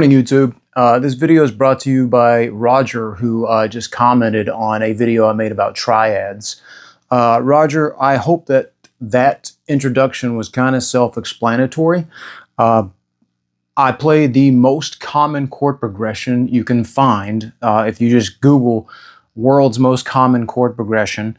morning, YouTube. This video is brought to you by Roger, who just commented on a video I made about triads. Roger, I hope that introduction was kind of self-explanatory. I play the most common chord progression you can find. If you just Google world's most common chord progression,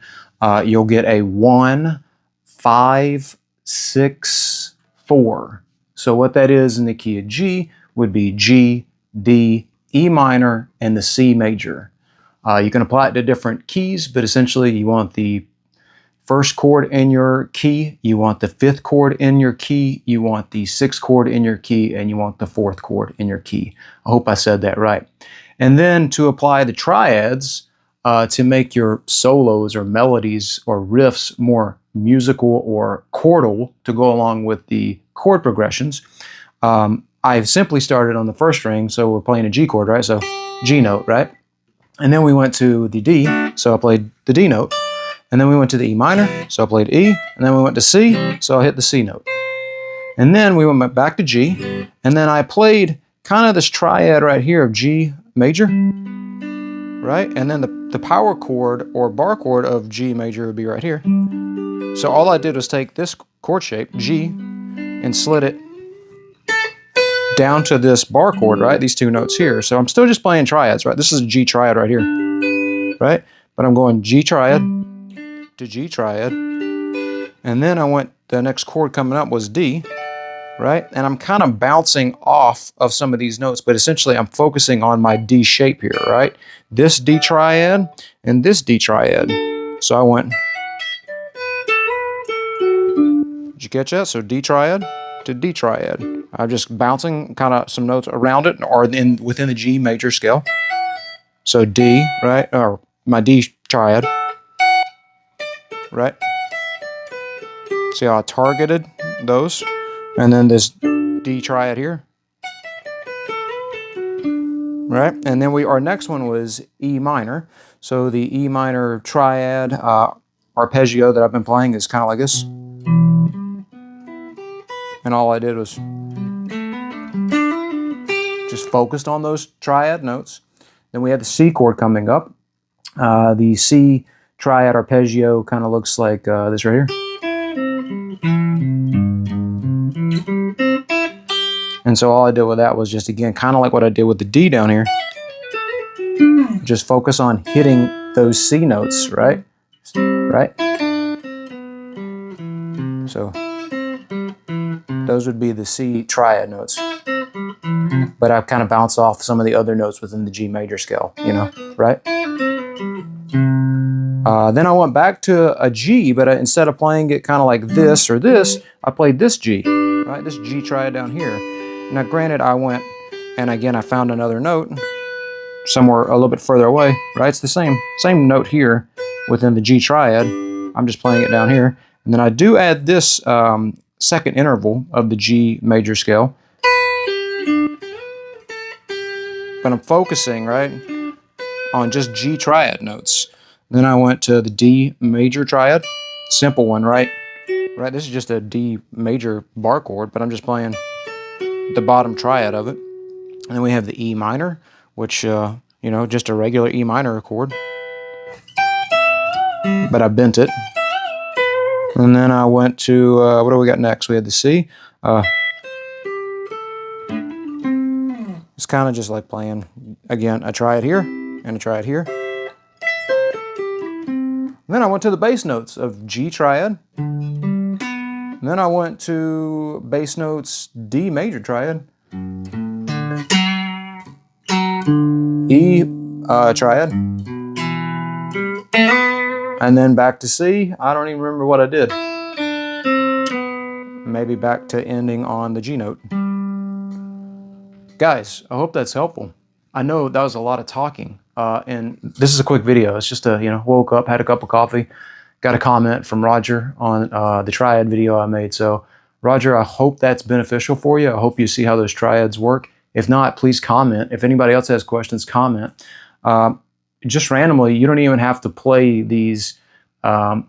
you'll get a 1, 5, 6, 4. So what that is in the key of G would be G, D, E minor, and the C major. You can apply it to different keys, but essentially you want the first chord in your key, you want the fifth chord in your key, you want the sixth chord in your key, and you want the fourth chord in your key. I hope I said that right. And then to apply the triads, to make your solos or melodies or riffs more musical or chordal to go along with the chord progressions, I've simply started on the first string, so we're playing a G chord, right? So G note, right? And then we went to the D, so I played the D note. And then we went to the E minor, so I played E. And then we went to C, so I hit the C note. And then we went back to G, and then I played kind of this triad right here of G major, right? And then the power chord or bar chord of G major would be right here. So all I did was take this chord shape, G, and slid it down to this bar chord, right? These two notes here. So I'm still just playing triads, right? This is a G triad right here, right? But I'm going G triad to G triad. And then I went, the next chord coming up was D, right? And I'm kind of bouncing off of some of these notes, but essentially I'm focusing on my D shape here, right? This D triad and this D triad. So I went, did you catch that? So D triad to D triad. I'm just bouncing kind of some notes around it or within the G major scale. So D, right? Or my D triad, right? See how I targeted those? And then this D triad here, right? And then our next one was E minor. So the E minor triad arpeggio that I've been playing is kind of like this. And all I did was just focused on those triad notes. Then we had the C chord coming up. The C triad arpeggio kind of looks like this right here. And so all I did with that was just, again, kind of like what I did with the D down here. Just focus on hitting those C notes, right? Right? So those would be the C triad notes. But I kind of bounce off some of the other notes within the G major scale, you know, right? Then I went back to a G, but instead of playing it kind of like this or this, I played this G, right? This G triad down here. Now, granted, I went, and again, I found another note somewhere a little bit further away, right? It's the same note here within the G triad. I'm just playing it down here. And then I do add this second interval of the G major scale. But I'm focusing, right, on just G triad notes. Then I went to the D major triad, simple one, right? Right, this is just a D major bar chord, but I'm just playing the bottom triad of it. And then we have the E minor, which, you know, just a regular E minor chord. But I bent it. And then I went to, what do we got next? We had the C. It's kind of just like playing, again, a triad here and a triad here. And then I went to the bass notes of G triad. And then I went to bass notes D major triad. E triad. And then back to C. I don't even remember what I did. Maybe back to ending on the G note. Guys, I hope that's helpful. I know that was a lot of talking, and this is a quick video. It's just woke up, had a cup of coffee, got a comment from Roger on the triad video I made. So Roger, I hope that's beneficial for you. I hope you see how those triads work. If not, please comment. If anybody else has questions, comment. Just randomly, you don't even have to play these. I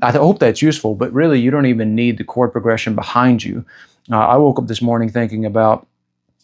hope that's useful, but really you don't even need the chord progression behind you. I woke up this morning thinking about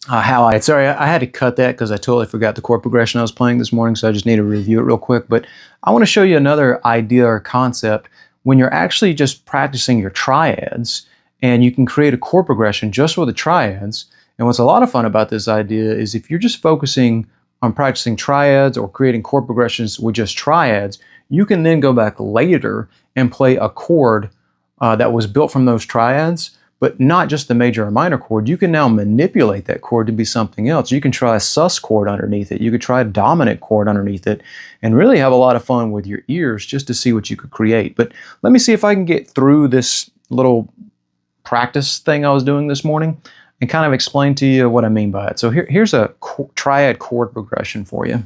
Sorry, I had to cut that because I totally forgot the chord progression I was playing this morning, so I just need to review it real quick. But I want to show you another idea or concept when you're actually just practicing your triads, and you can create a chord progression just with the triads. And what's a lot of fun about this idea is if you're just focusing on practicing triads or creating chord progressions with just triads, you can then go back later and play a chord that was built from those triads, but not just the major or minor chord. You can now manipulate that chord to be something else. You can try a sus chord underneath it. You could try a dominant chord underneath it and really have a lot of fun with your ears just to see what you could create. But let me see if I can get through this little practice thing I was doing this morning and kind of explain to you what I mean by it. So here's a triad chord progression for you.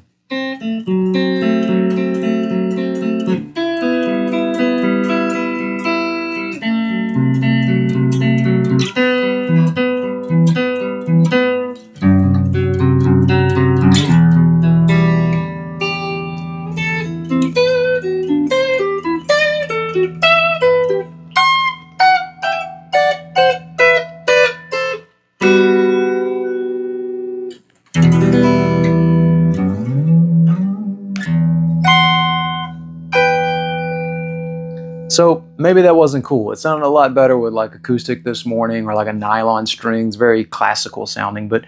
So maybe that wasn't cool. It sounded a lot better with like acoustic this morning or like a nylon strings, very classical sounding. But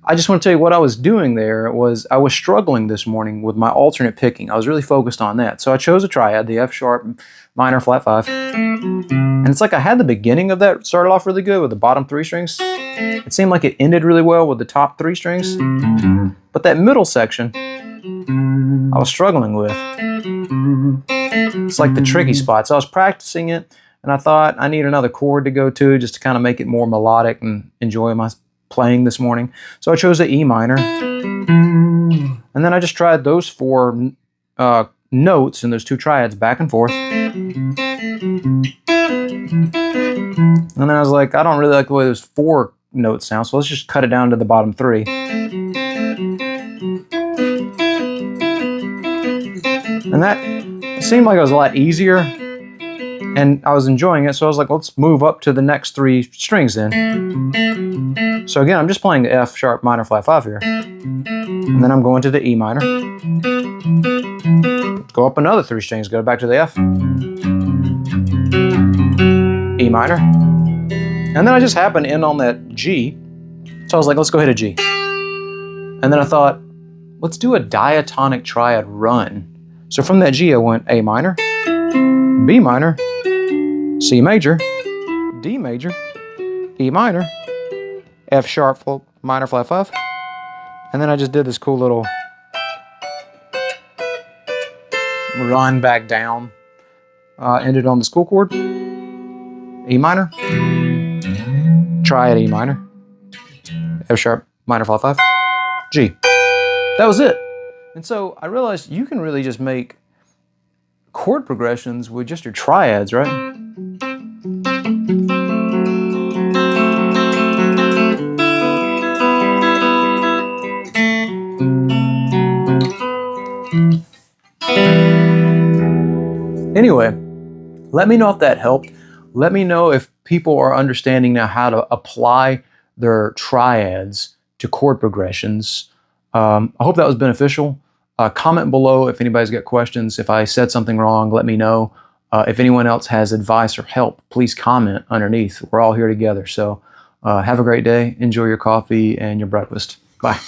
I just want to tell you what I was doing there was I was struggling this morning with my alternate picking. I was really focused on that. So I chose a triad, the F sharp minor flat 5. And it's like I had the beginning of that started off really good with the bottom 3 strings. It seemed like it ended really well with the top 3 strings. But that middle section, I was struggling with. It's like the tricky spot. So I was practicing it, and I thought I need another chord to go to just to kind of make it more melodic and enjoy my playing this morning. So I chose the E minor. And then I just tried those 4 notes and those 2 triads back and forth. And then I was like, I don't really like the way those 4 notes sound, so let's just cut it down to the bottom 3. And that seemed like it was a lot easier, and I was enjoying it, so I was like, let's move up to the next 3 strings then. So again, I'm just playing the F sharp minor flat 5 here. And then I'm going to the E minor. Go up another 3 strings, go back to the F. E minor. And then I just happened to end on that G. So I was like, let's go hit a G. And then I thought, let's do a diatonic triad run. So from that G, I went A minor, B minor, C major, D major, E minor, F sharp minor flat 5, and then I just did this cool little run back down. Ended on the school chord, E minor, triad E minor, F sharp minor flat 5, G. That was it. And so I realized you can really just make chord progressions with just your triads, right? Anyway, let me know if that helped. Let me know if people are understanding now how to apply their triads to chord progressions. I hope that was beneficial. Comment below if anybody's got questions. If I said something wrong, let me know. If anyone else has advice or help, please comment underneath. We're all here together. So have a great day. Enjoy your coffee and your breakfast. Bye.